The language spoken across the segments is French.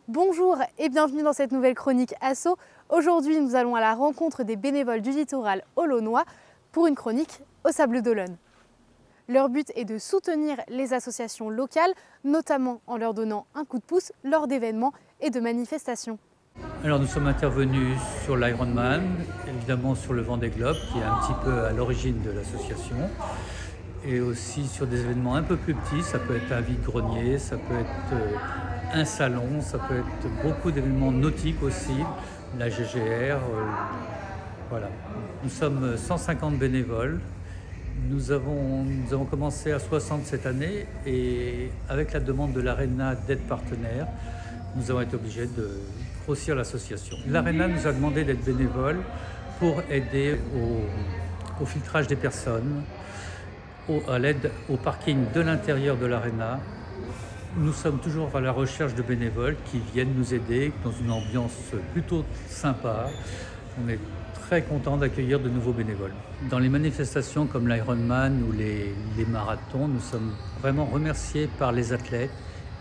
Bonjour et bienvenue dans cette nouvelle chronique Asso. Aujourd'hui, nous allons à la rencontre des bénévoles du littoral olonnois pour une chronique au Sables d'Olonne. Leur but est de soutenir les associations locales, notamment en leur donnant un coup de pouce lors d'événements et de manifestations. Alors nous sommes intervenus sur l'Ironman, évidemment sur le Vendée Globe qui est un petit peu à l'origine de l'association, et aussi sur des événements un peu plus petits, ça peut être un vide-grenier, ça peut être un salon, ça peut être beaucoup d'événements nautiques aussi, la GGR, voilà. Nous sommes 150 bénévoles. Nous avons commencé à 60 cette année et avec la demande de l'ARENA d'être partenaire, nous avons été obligés de grossir l'association. L'ARENA nous a demandé d'être bénévoles pour aider au filtrage des personnes, à l'aide au parking de l'intérieur de l'ARENA. Nous sommes toujours à la recherche de bénévoles qui viennent nous aider dans une ambiance plutôt sympa. On est très content d'accueillir de nouveaux bénévoles. Dans les manifestations comme l'Ironman ou les marathons, nous sommes vraiment remerciés par les athlètes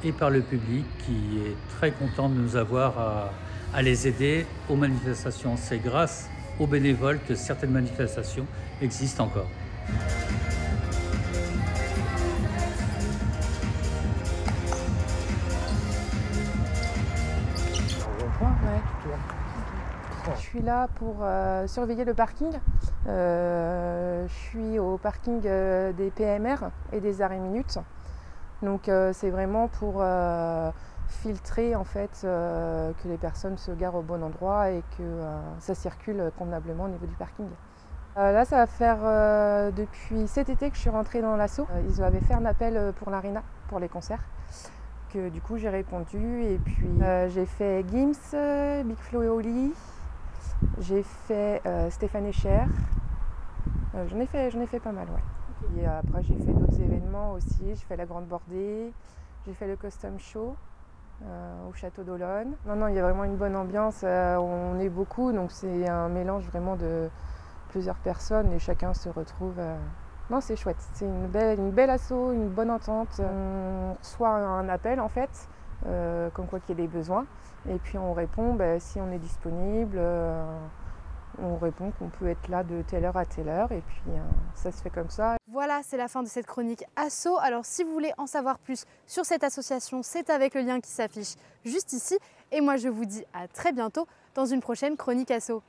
et par le public qui est très content de nous avoir à les aider aux manifestations. C'est grâce aux bénévoles que certaines manifestations existent encore. Je suis là pour surveiller le parking. Je suis au parking des PMR et des arrêts minutes. Donc c'est vraiment pour filtrer en fait que les personnes se garent au bon endroit et que ça circule convenablement au niveau du parking. Là ça va faire depuis cet été que je suis rentrée dans l'asso. Ils avaient fait un appel pour l'Arena, pour les concerts. Du coup j'ai répondu et puis j'ai fait Gims, Big Flo et Oli, j'ai fait Stéphane Echer, j'en ai fait pas mal, ouais. Et après j'ai fait d'autres événements aussi, j'ai fait la Grande Bordée, j'ai fait le Custom Show au Château d'Olonne. Non, il y a vraiment une bonne ambiance, on est beaucoup donc c'est un mélange vraiment de plusieurs personnes et chacun se retrouve. Non, c'est chouette, c'est une belle asso, une bonne entente. On reçoit un appel en fait, comme quoi qu'il y ait des besoins. Et puis on répond si on est disponible, on répond qu'on peut être là de telle heure à telle heure. Et puis ça se fait comme ça. Voilà, c'est la fin de cette chronique Asso. Alors si vous voulez en savoir plus sur cette association, c'est avec le lien qui s'affiche juste ici. Et moi je vous dis à très bientôt dans une prochaine chronique Asso.